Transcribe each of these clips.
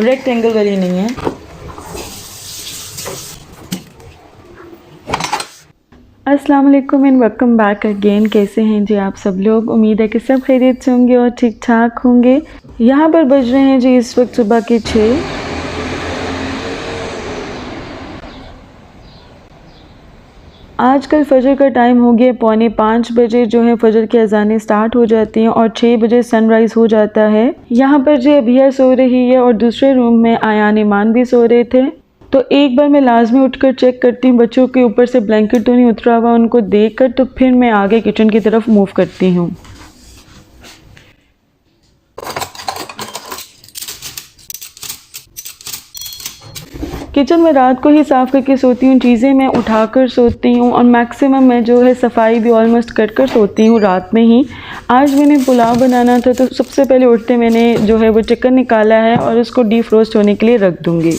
Rectangle वाली नहीं है। अस्सलाम वालेकुम एंड वेलकम बैक अगेन। कैसे हैं जी आप सब लोग? उम्मीद है कि सब खैरियत से होंगे और ठीक ठाक होंगे। यहाँ पर बज रहे हैं जी इस वक्त सुबह के 6। आजकल फ़जर का टाइम हो गया, 4:45 बजे जो है फ़जर की अज़ानें स्टार्ट हो जाती हैं और 6 बजे सनराइज़ हो जाता है। यहाँ पर जी अभिया सो रही है और दूसरे रूम में आयान ईमान भी सो रहे थे। तो एक बार मैं लाजमी उठकर चेक करती हूँ बच्चों के ऊपर से ब्लैंकेट तो नहीं उतरा हुआ। उनको देखकर तो फिर मैं आगे किचन की तरफ मूव करती हूँ। किचन में रात को ही साफ़ करके सोती हूँ, चीज़ें मैं उठाकर सोती हूँ और मैक्सिमम मैं जो है सफाई भी ऑलमोस्ट कर सोती हूँ रात में ही। आज मैंने पुलाव बनाना था तो सबसे पहले उठते मैंने जो है वो चिकन निकाला है और उसको डीफ्रोस्ट होने के लिए रख दूँगी।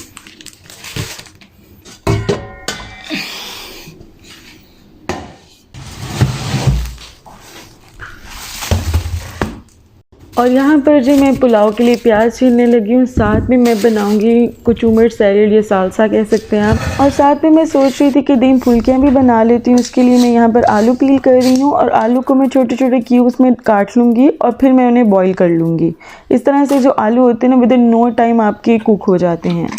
और यहाँ पर जी मैं पुलाव के लिए प्याज छीलने लगी हूँ। साथ में मैं बनाऊँगी कुचुमर सैलेड या सालसा कह सकते हैं आप। और साथ में मैं सोच रही थी कि दही फुल्कियाँ भी बना लेती हूँ। उसके लिए मैं यहाँ पर आलू पील कर रही हूँ और आलू को मैं छोटे छोटे क्यूब्स में काट लूँगी और फिर मैं उन्हें बॉईल कर लूँगी। इस तरह से जो आलू होते हैं ना विद इन नो टाइम आपके कुक हो जाते हैं।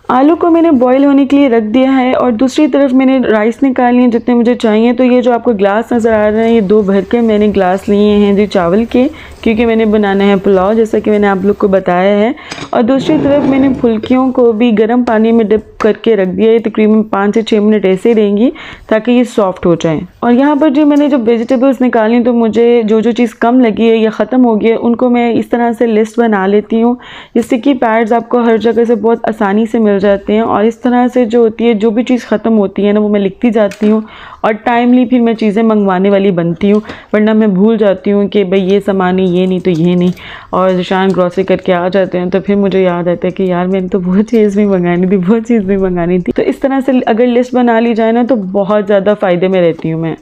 आलू को मैंने बॉईल होने के लिए रख दिया है और दूसरी तरफ मैंने राइस निकाल लिए जितने मुझे चाहिए। तो ये जो आपको ग्लास नज़र आ रहे हैं ये 2 भर के मैंने ग्लास लिए हैं जी चावल के, क्योंकि मैंने बनाना है पुलाव जैसा कि मैंने आप लोग को बताया है। और दूसरी तरफ मैंने फुल्कियों को भी गर्म पानी में डिप करके रख दिया है। तकरीबन 5 से 6 मिनट ऐसे रहेंगी ताकि ये सॉफ्ट हो जाए। और यहाँ पर जो मैंने वेजिटेबल्स निकाली तो मुझे जो चीज़ कम लगी है या ख़त्म हो गई है उनको मैं इस तरह से लिस्ट बना लेती हूँ, जिससे कि पैड्स आपको हर जगह से बहुत आसानी से मिल जाते हैं। और इस तरह से जो होती है जो भी चीज़ ख़त्म होती है ना वो मैं लिखती जाती हूँ और टाइमली फिर मैं चीज़ें मंगवाने वाली बनती हूँ, वरना मैं भूल जाती हूँ कि भाई ये सामान नहीं, ये नहीं तो ये नहीं। और शान ग्रॉसरी करके आ जाते हैं तो फिर मुझे याद आता है कि यार मैंने तो बहुत चीज़ भी मंगानी थी, बहुत चीज़ भी मंगानी थी। तो इस तरह से अगर लिस्ट बना ली जाए ना तो बहुत ज़्यादा फ़ायदे में रहती हूँ मैं।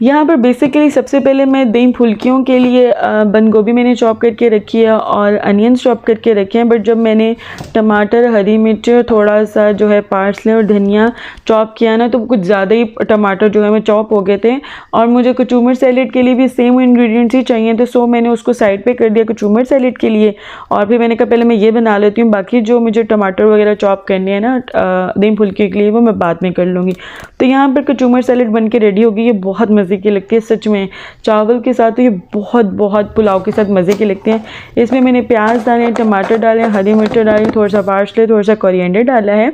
यहाँ पर बेसिकली सबसे पहले मैं दही फुल्कियों के लिए बंद गोभी मैंने चॉप करके रखी है और अनियंस चॉप करके रखे हैं। बट जब मैंने टमाटर, हरी मिर्च, थोड़ा सा जो है पार्सले और धनिया चॉप किया ना तो कुछ ज़्यादा ही टमाटर जो है मैं चॉप हो गए थे। और मुझे कचूमर सैलेड के लिए भी सेम इंग्रेडिएंट्स ही चाहिए थे, सो मैंने उसको साइड पर कर दिया कचूमर सैलेड के लिए। और फिर मैंने कहा पहले मैं ये बना लेती हूँ, बाकी जो मुझे टमाटर वगैरह चॉप करने हैं ना दही फुल्की के लिए वो मैं बाद में कर लूँगी। तो यहाँ पर कचूमर सैलेड बन के रेडी होगी। ये बहुत मज़े की लगती है सच में, चावल के साथ तो ये बहुत पुलाव के साथ मज़े के लगते हैं। इसमें मैंने प्याज डाले, टमाटर डाले, हरी मिर्च डाली, थोड़ा सा पार्सले, थोड़ा सा कोरिएंडर डाला है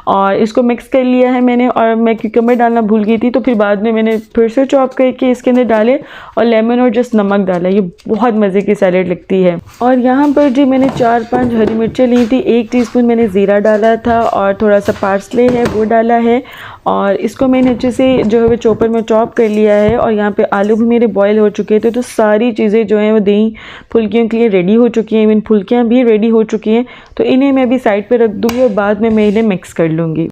और इसको मिक्स कर लिया है मैंने। और मैं क्यूकम्बर डालना भूल गई थी तो फिर बाद में मैंने फिर से चॉप करके इसके अंदर डाले और लेमन और जस्ट नमक डाला। ये बहुत मज़े की सैलेड लगती है। और यहाँ पर जी मैंने 4-5 हरी मिर्चें ली थी, 1 टीस्पून मैंने ज़ीरा डाला था और थोड़ा सा पार्सले है वो डाला है और इसको मैंने अच्छे से जो है वो चॉपर में चॉप कर लिया है। और यहाँ पे आलू भी मेरे बॉईल हो चुके थे। तो सारी चीज़ें जो हैं वो दही फुल्कियों के लिए रेडी हो चुकी हैं, इवन फुल्कियाँ भी रेडी हो चुकी हैं। तो इन्हें मैं अभी साइड पे रख दूँगी और बाद में मैं इन्हें मिक्स कर लूँगी।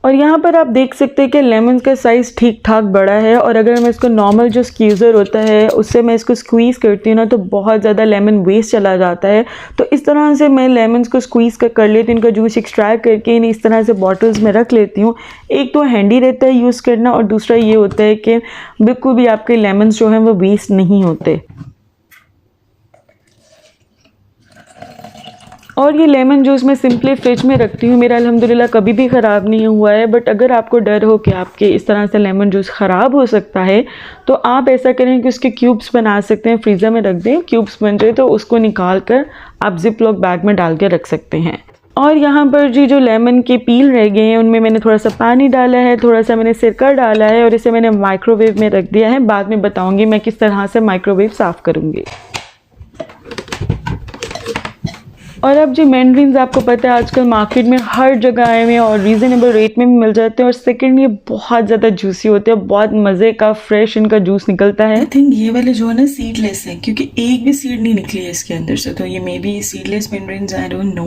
और यहाँ पर आप देख सकते हैं कि लेमन का साइज़ ठीक ठाक बड़ा है। और अगर मैं इसको नॉर्मल जो स्क्वीज़र होता है उससे मैं इसको स्क्वीज़ करती हूँ ना तो बहुत ज़्यादा लेमन वेस्ट चला जाता है। तो इस तरह से मैं लेमन को स्क्वीज़ कर लेती हूँ, इनका जूस एक्सट्रैक्ट करके इन्हें इस तरह से बॉटल्स में रख लेती हूँ। एक तो हैंडी रहता है यूज़ करना और दूसरा ये होता है कि बिल्कुल भी आपके लेमन जो हैं वो वेस्ट नहीं होते। और ये लेमन जूस मैं सिंपली फ्रिज में रखती हूँ, मेरा अल्हम्दुलिल्लाह कभी भी ख़राब नहीं हुआ है। बट अगर आपको डर हो कि आपके इस तरह से लेमन जूस ख़राब हो सकता है तो आप ऐसा करें कि उसके क्यूब्स बना सकते हैं, फ्रीज़र में रख दें, क्यूब्स बन जाए तो उसको निकाल कर आप जिप लॉक बैग में डाल के रख सकते हैं। और यहाँ पर जी जो लेमन के पील रह गए हैं उनमें मैंने थोड़ा सा पानी डाला है, थोड़ा सा मैंने सिरका डाला है और इसे मैंने माइक्रोवेव में रख दिया है। बाद में बताऊँगी मैं किस तरह से माइक्रोवेव साफ़ करूँगी। और अब जो मैंड्रीन्स आपको पता है आजकल मार्केट में हर जगह आए हुए हैं और रीज़नेबल रेट में भी मिल जाते हैं। और सेकंड ये बहुत ज़्यादा जूसी होते हैं, बहुत मज़े का फ्रेश इनका जूस निकलता है। आई थिंक ये वाले जो है ना सीडलेस है, क्योंकि एक भी सीड नहीं निकली है इसके अंदर से, तो ये may be seedless mandarins, I don't know.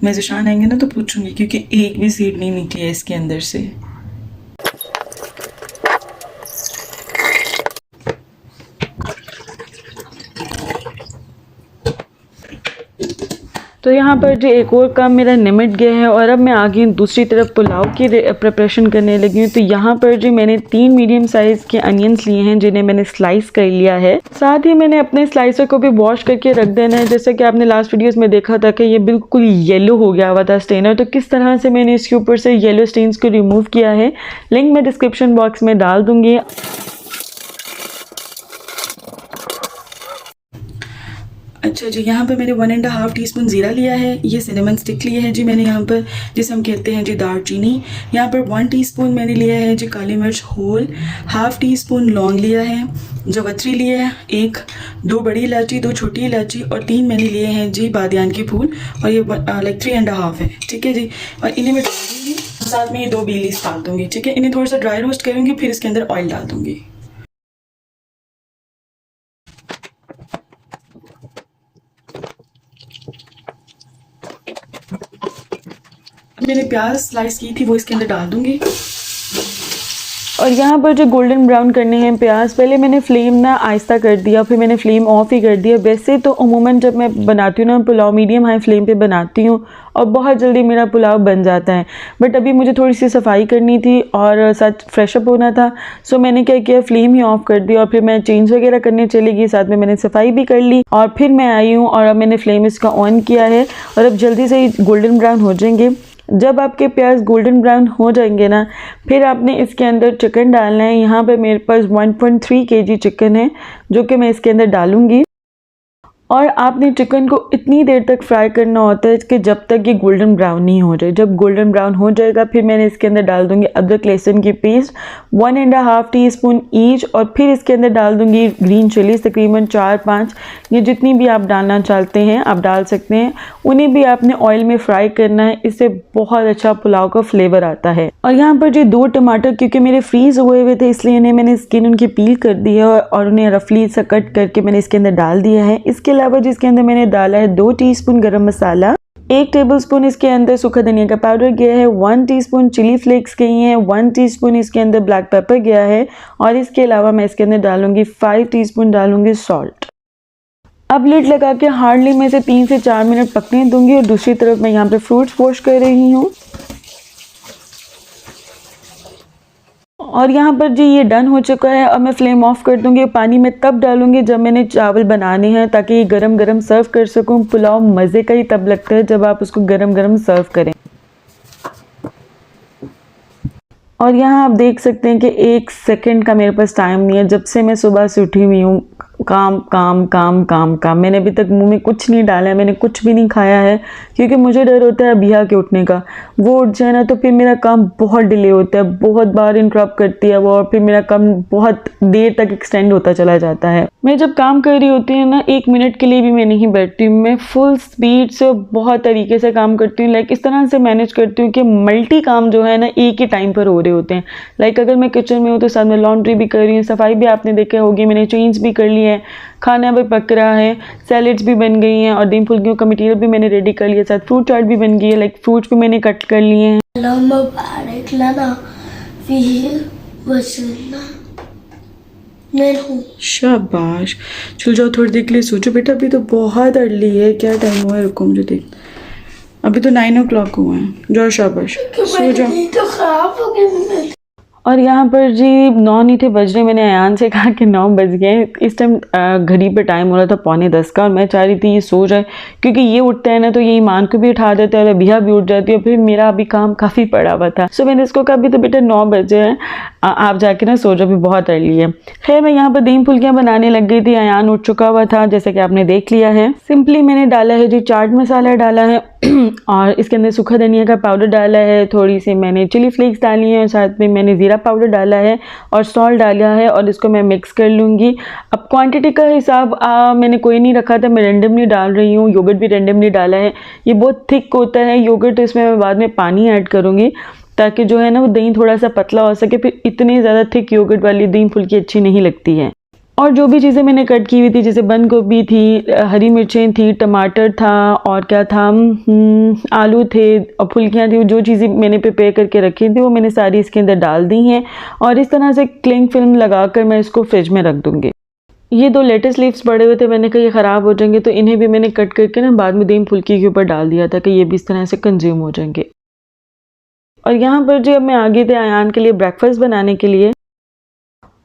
मैं ज़शान आएंगे ना तो पूछूंगी, क्योंकि एक भी सीड नहीं निकली है इसके अंदर से। तो यहाँ पर जो एक और काम मेरा निमट गया है और अब मैं आ गई हूँ दूसरी तरफ पुलाव की प्रिपरेशन करने लगी हूँ। तो यहाँ पर जो मैंने 3 मीडियम साइज़ के अनियंस लिए हैं जिन्हें मैंने स्लाइस कर लिया है। साथ ही मैंने अपने स्लाइसर को भी वॉश करके रख देना है। जैसा कि आपने लास्ट वीडियोस में देखा था कि ये बिल्कुल येलो हो गया हुआ था स्टेनर, तो किस तरह से मैंने इसके ऊपर से येलो स्टेन्स को रिमूव किया है लिंक मैं डिस्क्रिप्शन बॉक्स में डाल दूँगी। अच्छा जी, यहाँ पर मैंने 1.5 टीस्पून ज़ीरा लिया है। ये सिनेमन स्टिक लिए है जी मैंने यहाँ पर, जिसे हम कहते हैं जी दालचीनी। यहाँ पर 1 टीस्पून मैंने लिया है जी काली मिर्च होल, ½ टीस्पून लौंग लिया है, जवत्री लिया है 1, 2 बड़ी इलायची, 2 छोटी इलायची और 3 मैंने लिए हैं जी बादियान के फूल, और ये लाइक 3.5 है, ठीक है जी। और इन्हें मैं डाल दूँगी, साथ में ये 2 बी लीव्स डाल दूँगी, ठीक है। इन्हें थोड़ा सा ड्राई रोस्ट करूँगी, फिर इसके अंदर ऑयल डाल दूँगी। मैंने प्याज स्लाइस की थी वो इसके अंदर डाल दूंगी। और यहाँ पर जो गोल्डन ब्राउन करने हैं प्याज, पहले मैंने फ्लेम ना आहिस्ता कर दिया, फिर मैंने फ्लेम ऑफ ही कर दिया। वैसे तो अमूमन जब मैं बनाती हूँ ना पुलाव मीडियम हाई फ्लेम पे बनाती हूँ और बहुत जल्दी मेरा पुलाव बन जाता है, बट अभी मुझे थोड़ी सी सफाई करनी थी और साथ फ्रेशअप होना था। सो मैंने क्या किया, फ्लेम ही ऑफ कर दिया और फिर मैं चेंज वगैरह करने चली गई, साथ में मैंने सफाई भी कर ली और फिर मैं आई हूँ और अब मैंने फ्लेम इसका ऑन किया है और अब जल्दी से ही गोल्डन ब्राउन हो जाएंगे। जब आपके प्याज गोल्डन ब्राउन हो जाएंगे ना, फिर आपने इसके अंदर चिकन डालना है। यहाँ पे मेरे पास 1.3 kg चिकन है जो कि मैं इसके अंदर डालूंगी। और आपने चिकन को इतनी देर तक फ्राई करना होता है कि जब तक ये गोल्डन ब्राउन नहीं हो जाए। जब गोल्डन ब्राउन हो जाएगा फिर मैंने इसके अंदर डाल दूंगी अदरक लहसुन की पेस्ट 1.5 टीस्पून ईच, और फिर इसके अंदर डाल दूंगी ग्रीन चिलीज तकरीबन 4-5, ये जितनी भी आप डालना चाहते हैं आप डाल सकते हैं। उन्हें भी आपने ऑयल में फ्राई करना है, इससे बहुत अच्छा पुलाव का फ्लेवर आता है। और यहाँ पर जो 2 टमाटर क्योंकि मेरे फ्रीज हुए थे इसलिए इन्हें मैंने स्किन उनकी पील कर दी है और उन्हें रफली सा कट करके मैंने इसके अंदर डाल दिया है। इसके अलावा जिसके अंदर मैंने डाला है 2 टीस्पून गरम मसाला, 1 टेबलस्पून इसके अंदर सूखा धनिया का पाउडर गया है, 1 टीस्पून चिली फ्लेक्स गई हैं, 1 टीस्पून इसके अंदर ब्लैक पेपर गया है और इसके अलावा मैं इसके अंदर डालूंगी 5 टीस्पून डालूंगी सॉल्ट। अब लिड लगा के हार्डली मैं इसे 3 से 4 मिनट पकने दूंगी और दूसरी तरफ मैं यहाँ पे फ्रूट्स वॉश कर रही हूँ। और यहाँ पर जी ये डन हो चुका है। अब मैं फ्लेम ऑफ कर दूंगी। पानी में तब डालूंगी जब मैंने चावल बनाने हैं ताकि ये गरम गरम सर्व कर सकूं। पुलाव मज़े का ही तब लगता है जब आप उसको गरम गरम सर्व करें। और यहाँ आप देख सकते हैं कि 1 सेकंड का मेरे पास टाइम नहीं है। जब से मैं सुबह से उठी हुई हूँ काम काम काम काम काम, मैंने अभी तक मुंह में कुछ नहीं डाला है, मैंने कुछ भी नहीं खाया है क्योंकि मुझे डर होता है अभिया के उठने का। वो उठ जाए ना तो फिर मेरा काम बहुत डिले होता है, बहुत बार इंटरप्ट करती है वो और फिर मेरा काम बहुत देर तक एक्सटेंड होता चला जाता है। मैं जब काम कर रही होती हूँ ना 1 मिनट के लिए भी मैं नहीं बैठती हूँ, मैं फुल स्पीड से बहुत तरीके से काम करती हूँ। लाइक इस तरह से मैनेज करती हूँ कि मल्टी काम जो है ना एक ही टाइम पर हो रहे होते हैं। लाइक अगर मैं किचन में हूँ तो साथ में लॉन्ड्री भी कर रही हूँ, सफाई भी आपने देखा होगी, मैंने चेंज भी कर ली है, खाना भी पक रहा है, सैलेड्स भी बन गई हैं और दीन फुल्कियों का मटेरियल भी मैंने रेडी कर लिया, साथ फ्रूट चाट भी बन गई है। लाइक फ्रूट्स भी मैंने कट कर लिए हैं। शाबाश, चल जाओ थोड़ी देर के लिए सोचो बेटा, अभी तो बहुत अर्ली है। क्या टाइम हुआ है, रुको मुझे देख, अभी तो 9 o'clock हुआ है। जाओ शाबाश सो जाओ। तो खराब हो गई। और यहाँ पर जी 9 नहीं थे बज रहे, मैंने अयान से कहा कि 9 बज गए। इस टाइम घड़ी पे टाइम हो रहा था 9:45 का और मैं चाह रही थी ये सो जाए क्योंकि ये उठता है ना तो ये ईमान को भी उठा देता है और अभिया भी उठ जाती है, फिर मेरा अभी काम काफ़ी पड़ा हुआ था। सो मैंने इसको कहा अभी तो बेटा 9 बजे हैं, आप जाके ना सो जाओ, भी बहुत अर्ली है। खैर मैं यहाँ पर दही फुल्कियाँ बनाने लग गई थी। अयान उठ चुका हुआ था जैसे कि आपने देख लिया है। सिंपली मैंने डाला है जी चाट मसाला डाला है और इसके अंदर सूखा धनिया का पाउडर डाला है, थोड़ी सी मैंने चिली फ्लेक्स डाली है और साथ में मैंने ज़ीरा पाउडर डाला है और सॉल्ट डाला है और इसको मैं मिक्स कर लूँगी। अब क्वांटिटी का हिसाब मैंने कोई नहीं रखा था, मैं रेंडमली डाल रही हूँ। योगर्ट भी रेंडमली डाला है। ये बहुत थिक होता है योगर्ट, तो इसमें मैं बाद में पानी ऐड करूँगी ताकि जो है ना वो दही थोड़ा सा पतला हो सके। फिर इतनी ज़्यादा थिक योगर्ट वाली दही फुल्की अच्छी नहीं लगती है। और जो भी चीज़ें मैंने कट की हुई थी, जैसे बंद गोभी थी, हरी मिर्चें थी, टमाटर था और क्या था, आलू थे और फुल्कियाँ थी, जो चीज़ें मैंने प्रिपेयर करके रखी थी वो मैंने सारी इसके अंदर डाल दी हैं और इस तरह से क्लिंग फिल्म लगाकर मैं इसको फ्रिज में रख दूँगी। ये 2 लेटेस्ट लीव्स पड़े हुए थे, मैंने कहा ये ख़राब हो जाएंगे, तो इन्हें भी मैंने कट करके ना बाद में दही फुल्की के ऊपर डाल दिया था कि ये भी इस तरह से कंज्यूम हो जाएंगे। और यहाँ पर जी अब मैं आ गई थी अयान के लिए ब्रेकफास्ट बनाने के लिए।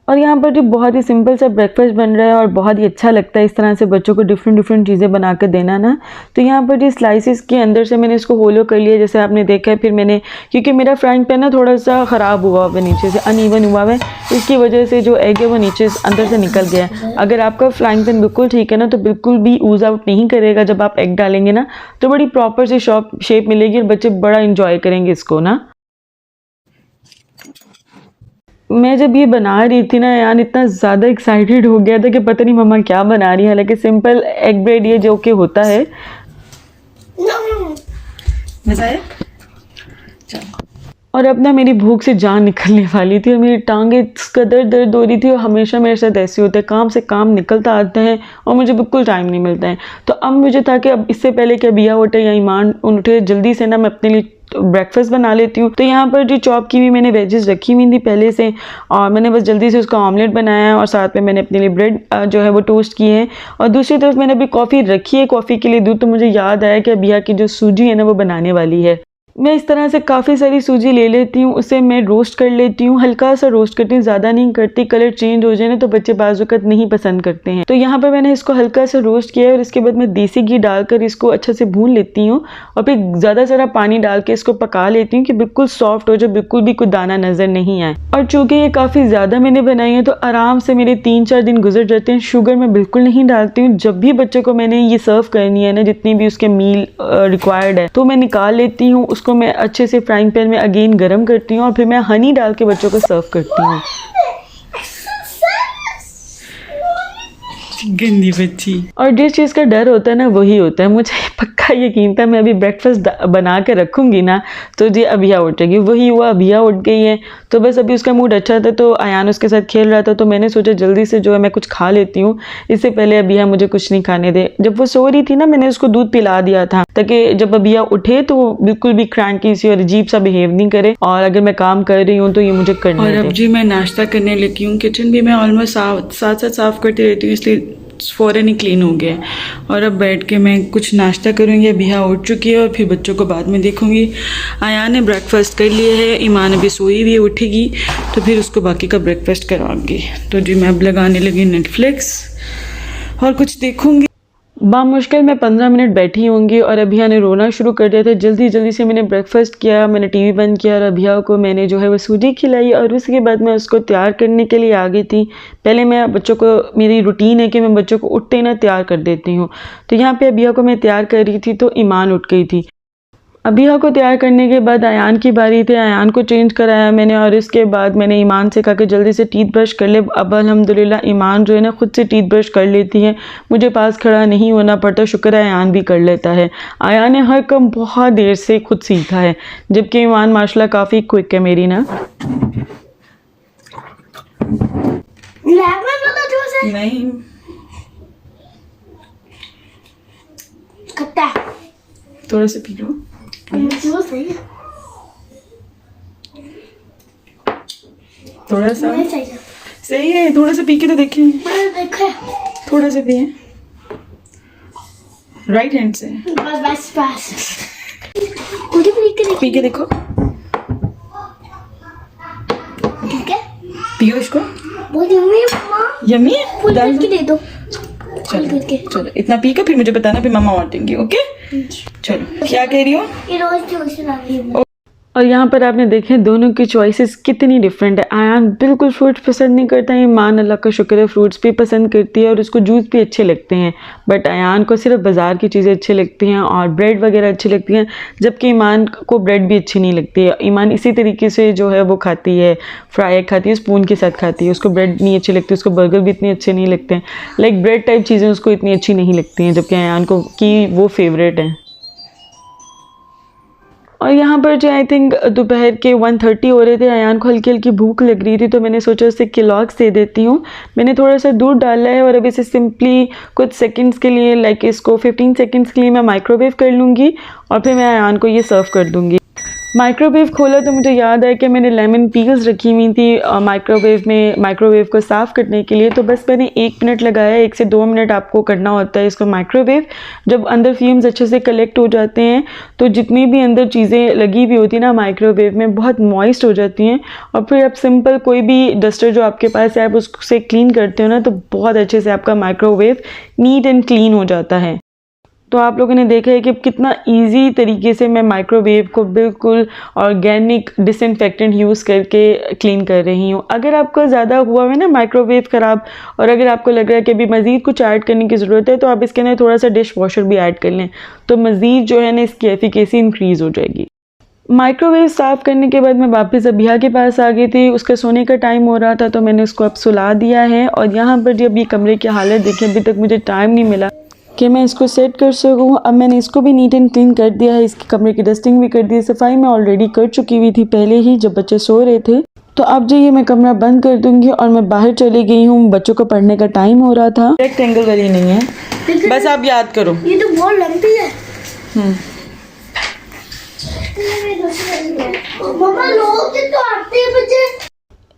और यहाँ पर जो बहुत ही सिंपल सा ब्रेकफास्ट बन रहा है और बहुत ही अच्छा लगता है इस तरह से बच्चों को डिफरेंट चीज़ें बना कर देना ना। तो यहाँ पर जो स्लाइसिस के अंदर से मैंने इसको होलो कर लिया जैसे आपने देखा है। फिर मैंने, क्योंकि मेरा फ्राइंग पैन ना थोड़ा सा ख़राब हुआ हुआ है, नीचे से अनइवन हुआ है, इसकी वजह से जो एग है वो नीचे अंदर से निकल गया है। अगर आपका फ्राइंग पैन बिल्कुल ठीक है ना तो बिल्कुल भी ऊज आउट नहीं करेगा। जब आप एग डालेंगे ना तो बड़ी प्रॉपर सी शेप मिलेगी और बच्चे बड़ा इंजॉय करेंगे इसको ना। मैं जब ये बना रही थी ना यार इतना ज़्यादा एक्साइटेड हो गया था कि पता नहीं मम्मा क्या बना रही है। हालांकि सिंपल एग ब्रेड ये जो कि होता है। मज़ा आया? चलो। और अब ना मेरी भूख से जान निकलने वाली थी और मेरी टांगें इस कदर दर्द हो रही थी। और हमेशा मेरे साथ ऐसे होता है, काम से काम निकलता आता है और मुझे बिल्कुल टाइम नहीं मिलता है। तो अब मुझे था कि अब इससे पहले कि अबिया उठे या ईमान उठे जल्दी से ना मैं अपने लिए ब्रेकफास्ट बना लेती हूँ। तो यहाँ पर जो चॉप की हुई मैंने वेजेस रखी हुई थी पहले से और मैंने बस जल्दी से उसका ऑमलेट बनाया और साथ में मैंने अपने लिए ब्रेड जो है वो टोस्ट किए हैं। और दूसरी तरफ मैंने अभी कॉफ़ी रखी है, कॉफ़ी के लिए दूध। तो मुझे याद आया कि अबिया की जो सूजी है ना वो बनाने वाली है। मैं इस तरह से काफ़ी सारी सूजी ले लेती हूँ, उसे मैं रोस्ट कर लेती हूँ, हल्का सा रोस्ट करती हूँ, ज़्यादा नहीं करती। कलर चेंज हो जाए ना तो बच्चे बाज़-औक़ात नहीं पसंद करते हैं। तो यहाँ पर मैंने इसको हल्का सा रोस्ट किया है और इसके बाद मैं देसी घी डालकर इसको अच्छे से भून लेती हूँ और फिर ज़्यादा सारा पानी डाल के इसको पका लेती हूँ कि बिल्कुल सॉफ्ट हो जाए, बिल्कुल भी कोई दाना नज़र नहीं आए। और चूँकि ये काफ़ी ज़्यादा मैंने बनाई है तो आराम से मेरे 3-4 दिन गुजर जाते हैं। शुगर मैं बिल्कुल नहीं डालती हूँ। जब भी बच्चे को मैंने ये सर्व करनी है ना, जितनी भी उसके मील रिक्वायर्ड है, तो मैं निकाल लेती हूँ उसको, मैं अच्छे से फ्राइंग पैन में अगेन गरम करती हूँ और फिर मैं हनी डाल के बच्चों को सर्व करती हूँ। गंदी बच्ची। और जिस चीज़ का डर होता है ना वही होता है। मुझे पक्का यकीन था मैं अभी ब्रेकफास्ट बना के रखूँगी ना तो जी अबिया उठेगी। वही हुआ, अबिया उठ गई है। तो बस अभी उसका मूड अच्छा था तो अयान उसके साथ खेल रहा था, तो मैंने सोचा जल्दी से जो है मैं कुछ खा लेती हूँ, इससे पहले अबिया मुझे कुछ नहीं खाने दे। जब वो सो रही थी ना मैंने उसको दूध पिला दिया था ताकि जब अबिया उठे तो वो बिल्कुल भी क्रैंकी सी और अजीब सा बिहेव नहीं करे और अगर मैं काम कर रही हूँ तो ये मुझे करने दे। और अब जी मैं नाश्ता करने लगी हूँ। किचन भी मैं ऑलमोस्ट साथ साथ साफ़ करती रहती हूँ, इसलिए फ़ौरन ही क्लीन हो गया। और अब बैठ के मैं कुछ नाश्ता करूँगी। अबिया उठ चुकी है और फिर बच्चों को बाद में देखूँगी। आया ने ब्रेकफास्ट कर लिया है, ईमान अभी सोई हुई है, उठेगी तो फिर उसको बाकी का ब्रेकफास्ट करवाऊँगी। तो जी मैं अब लगाने लगी नेटफ्लिक्स और कुछ देखूँगी। बामुश्किल मैं 15 मिनट बैठी होंगी और अभिया ने रोना शुरू कर दिया था। जल्दी से मैंने ब्रेकफास्ट किया, मैंने टीवी बंद किया और अभिया को मैंने जो है वो सूजी खिलाई और उसके बाद मैं उसको तैयार करने के लिए आ गई थी। पहले मैं बच्चों को, मेरी रूटीन है कि मैं बच्चों को उठते ही ना तैयार कर देती हूँ। तो यहाँ पे अभिया को मैं तैयार कर रही थी तो ईमान उठ गई थी। अबिया को तैयार करने के बाद अयान की बारी थी। अयान को चेंज कराया मैंने और इसके बाद मैंने ईमान से कहा कि जल्दी से टीथ ब्रश कर ले। अब अल्हम्दुलिल्लाह ईमान जो है ना खुद से टीथ ब्रश कर लेती है, मुझे पास खड़ा नहीं होना पड़ता। शुक्र है अयान भी कर लेता है। अयान ने हर काम बहुत देर से खुद सीखा है, जबकि ईमान माशाल्लाह काफ़ी क्विक है मेरी ना। नहीं थोड़ा सा पी लो। थोड़ा सा सही है, थोड़ा सा पी के तो देखें। थोड़ा सा पिए राइट हैंड से। बस पी के देखो, ठीक है, पियो इसको। बहुत यम्मी है मम्मा। यम्मी है, फुल डाल करके दो। दे दो। चलो इतना पी के फिर मुझे बताना, फिर मामा और देंगे। ओके चलो, क्या कह रही हो? ये रोज जोश डाल रही हूँ। और यहाँ पर आपने देखे दोनों की चॉइसेस कितनी डिफरेंट है। आयान बिल्कुल फ्रूट्स पसंद नहीं करता है, ईमान अल्लाह का शुक्र है फ्रूट्स भी पसंद करती है और उसको जूस भी अच्छे लगते हैं, बट आयान को सिर्फ बाज़ार की चीज़ें अच्छी लगती हैं और ब्रेड वगैरह अच्छी लगती हैं, जबकि ईमान को ब्रेड भी अच्छी नहीं लगती है। ईमान इसी तरीके से जो है वो खाती है, फ्राई खाती है, स्पून के साथ खाती है, उसको ब्रेड नहीं अच्छी लगती, उसको बर्गर भी इतने अच्छे नहीं लगते हैं, लाइक ब्रेड टाइप चीज़ें उसको इतनी अच्छी नहीं लगती हैं, जबकि आयान को की वो फेवरेट हैं। और यहाँ पर जो आई थिंक दोपहर के 1:30 हो रहे थे, आयान को हल्की हल्की भूख लग रही थी, तो मैंने सोचा उसे केलॉग्स दे देती हूँ। मैंने थोड़ा सा दूध डाला है और अब इसे सिंपली कुछ सेकंड्स के लिए लाइक इसको 15 सेकंड्स के लिए मैं माइक्रोवेव कर लूँगी और फिर मैं आयान को ये सर्व कर दूँगी। माइक्रोवेव खोला तो मुझे याद आया कि मैंने लेमन पील्स रखी हुई थी माइक्रोवेव को साफ़ करने के लिए, तो बस मैंने 1 मिनट लगाया, 1 से 2 मिनट आपको करना होता है इसको माइक्रोवेव। जब अंदर फ्यूम्स अच्छे से कलेक्ट हो जाते हैं तो जितनी भी अंदर चीज़ें लगी हुई होती हैं ना माइक्रोवेव में बहुत मॉइस्ट हो जाती हैं, और फिर आप सिंपल कोई भी डस्टर जो आपके पास है आप उससे क्लीन करते हो ना, तो बहुत अच्छे से आपका माइक्रोवेव नीट एंड क्लीन हो जाता है। तो आप लोगों ने देखा है कि कितना इजी तरीके से मैं माइक्रोवेव को बिल्कुल ऑर्गेनिक डिसइंफेक्टेंट यूज़ करके क्लीन कर रही हूँ। अगर आपको ज़्यादा हुआ है ना माइक्रोवेव ख़राब और अगर आपको लग रहा है कि अभी मज़ीद कुछ ऐड करने की ज़रूरत है, तो आप इसके अंदर थोड़ा सा डिश वॉशर भी ऐड कर लें, तो मज़ीद जो है ना इसकी एफिकेसी इंक्रीज़ हो जाएगी। माइक्रोवेव साफ़ करने के बाद मैं वापस अभिया के पास आ गई थी, उसका सोने का टाइम हो रहा था, तो मैंने उसको अब सुला दिया है। और यहाँ पर जब ये कमरे की हालत देखें, अभी तक मुझे टाइम नहीं मिला कि मैं इसको सेट कर सकूँ। अब मैंने इसको भी नीट एंड क्लीन कर दिया है, इसके कमरे की डस्टिंग भी कर दी है, सफाई मैं ऑलरेडी कर चुकी हुई थी पहले ही जब बच्चे सो रहे थे। तो अब जो ये मैं कमरा बंद कर दूंगी और मैं बाहर चली गई हूँ, बच्चों को पढ़ने का टाइम हो रहा था। रेक्टेंगल वाली नहीं है, बस आप याद करो। ये तो बहुत लंबी है। मम्मा लोग तो आते हैं बच्चे।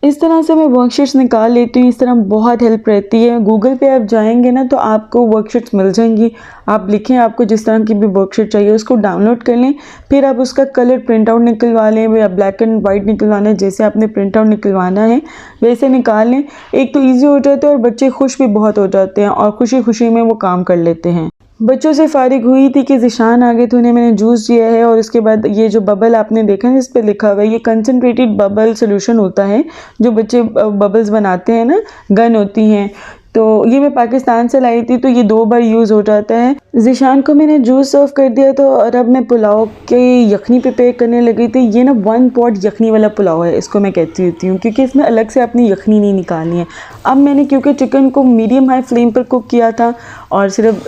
इस तरह से मैं वर्कशीट्स निकाल लेती हूँ, इस तरह बहुत हेल्प रहती है। गूगल पे आप जाएंगे ना तो आपको वर्कशीट्स मिल जाएंगी, आप लिखें आपको जिस तरह की भी वर्कशीट चाहिए उसको डाउनलोड कर लें, फिर आप उसका कलर प्रिंट आउट निकलवा लें या ब्लैक एंड वाइट निकलवाना है, जैसे आपने प्रिंट आउट निकलवाना है वैसे निकाल लें। एक तो ईजी हो जाता है और बच्चे खुश भी बहुत हो जाते हैं और खुशी खुशी में वो काम कर लेते हैं। बच्चों से फारिग हुई थी कि ज़िशान आ गए, तो उन्हें मैंने जूस दिया है। और उसके बाद ये जो बबल आपने देखा है इस पर लिखा हुआ है, ये कंसनट्रेटेड बबल सोल्यूशन होता है। जो बच्चे बबल्स बनाते हैं ना, गन होती हैं, तो ये मैं पाकिस्तान से लाई थी, तो ये 2 बार यूज़ हो जाता है। ज़िशान को मैंने जूस सर्व कर दिया, तो और अब मैं पुलाव के यखनी प्रिपेयर करने लगी थी। ये ना 1 पॉट यखनी वाला पुलाव है, इसको मैं कहती होती हूँ, क्योंकि इसमें अलग से अपनी यखनी नहीं निकालनी है। अब मैंने क्योंकि चिकन को मीडियम हाई फ्लेम पर कुक किया था और सिर्फ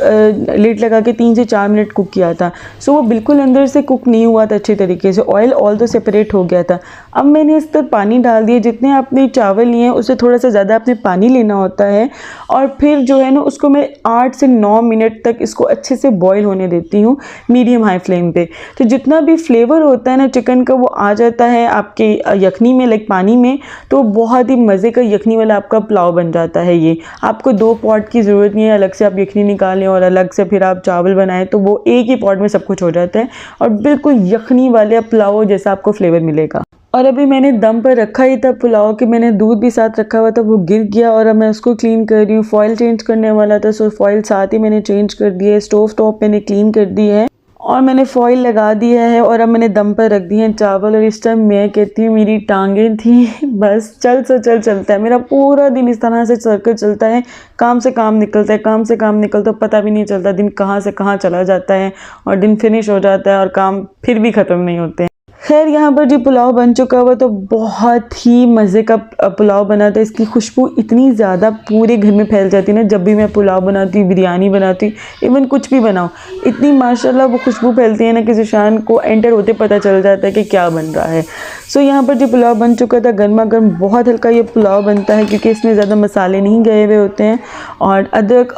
लिड लगा के 3 से 4 मिनट कुक किया था, सो वो बिल्कुल अंदर से कुक नहीं हुआ था अच्छे तरीके से, ऑयल ऑल तो सेपरेट हो गया था। अब मैंने इस पर पानी डाल दिया, जितने आपने चावल लिए हैं उससे थोड़ा सा ज़्यादा आपने पानी लेना होता है, और फिर जो है ना उसको मैं 8 से 9 मिनट तक इसको अच्छे से बॉईल होने देती हूँ मीडियम हाई फ्लेम पे। तो जितना भी फ्लेवर होता है ना चिकन का वो आ जाता है आपके यखनी में, लाइक पानी में, तो बहुत ही मज़े का यखनी वाला आपका पुलाव बन जाता है। ये आपको 2 पॉट की ज़रूरत नहीं है, अलग से आप यखनी निकालें और अलग से फिर आप चावल बनाएं, तो वो एक ही पॉट में सब कुछ हो जाता है और बिल्कुल यखनी वाले पुलाव जैसा आपको फ्लेवर मिलेगा। और अभी मैंने दम पर रखा ही था पुलाव के, मैंने दूध भी साथ रखा हुआ था, वो गिर गया और अब मैं उसको क्लीन कर रही हूँ। फॉयल चेंज करने वाला था, सो फॉयल साथ ही मैंने चेंज कर दिया है। स्टोव टॉप मैंने क्लीन कर दी है और मैंने फॉयल लगा दिया है और अब मैंने दम पर रख दिए हैं चावल। और इस टाइम मैं कहती हूँ मेरी टांगें थी बस चलता है, मेरा पूरा दिन इस तरह से सर्कल चलता है, काम से काम निकलता है, काम से काम निकलता है, पता भी नहीं चलता दिन कहाँ से कहाँ चला जाता है और दिन फिनिश हो जाता है और काम फिर भी ख़त्म नहीं होते हैं। खैर यहाँ पर जो पुलाव बन चुका हुआ तो बहुत ही मज़े का पुलाव बना था। इसकी खुशबू इतनी ज़्यादा पूरे घर में फैल जाती है ना, जब भी मैं पुलाव बनाती हूँ, बिरयानी बनाती हूँ, इवन कुछ भी बनाऊँ, इतनी माशाल्लाह वो खुशबू फैलती है ना कि ज़िशान को एंटर होते पता चल जाता है कि क्या बन रहा है। सो यहाँ पर जो पुलाव बन चुका था गर्मा गर्म, बहुत हल्का ये पुलाव बनता है क्योंकि इसमें ज़्यादा मसाले नहीं गए हुए होते हैं और अदरक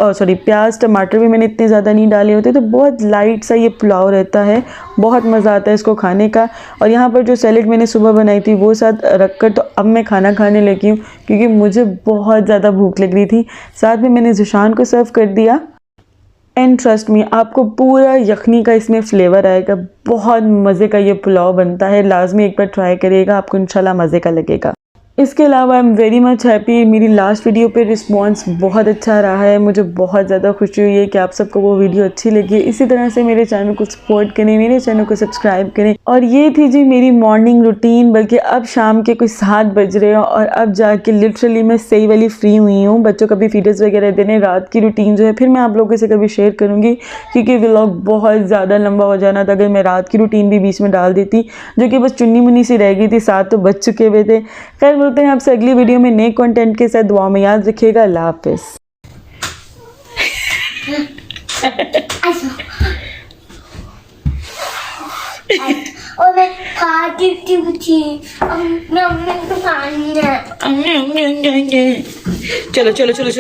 प्याज टमाटर भी मैंने इतने ज़्यादा नहीं डाले होते, तो बहुत लाइट सा ये पुलाव रहता है, बहुत मज़ा आता है इसको खाने का। और यहाँ पर जो सैलेड मैंने सुबह बनाई थी वो साथ रखकर तो अब मैं खाना खाने लगी हूँ क्योंकि मुझे बहुत ज़्यादा भूख लग रही थी। साथ में मैंने ज़िशान को सर्व कर दिया एंड ट्रस्ट मी आपको पूरा यखनी का इसमें फ्लेवर आएगा। बहुत मज़े का ये पुलाव बनता है, लाजमी एक बार ट्राई करिएगा, आपको इंशाल्लाह मज़े का लगेगा। इसके अलावा I am very much happy, मेरी लास्ट वीडियो पे रिस्पांस बहुत अच्छा रहा है, मुझे बहुत ज़्यादा खुशी हुई है कि आप सबको वो वीडियो अच्छी लगी है। इसी तरह से मेरे चैनल को सपोर्ट करें, मेरे चैनल को सब्सक्राइब करें। और ये थी जी मेरी मॉर्निंग रूटीन, बल्कि अब शाम के कुछ 7 बज रहे हैं और अब जाके लिटरली मैं सही वाली फ्री हुई हूँ। बच्चों को भी फीडर्स वगैरह देने, रात की रूटीन जो है फिर मैं आप लोगों से कभी शेयर करूँगी, क्योंकि व्लॉग बहुत ज़्यादा लंबा हो जाना था अगर मैं रात की रूटीन भी बीच में डाल देती, जो कि बस चुन्नी मुन्नी सी रह गई थी, 7 तो बज चुके हुए थे। खैर मिलते हैं आपसे अगली वीडियो में नए कंटेंट के साथ। दुआ में याद रखिएगा। अल्लाह हाफिज़। और मैं खाती थी अब मैं तो खानी है। चलो चलो चलो चलो।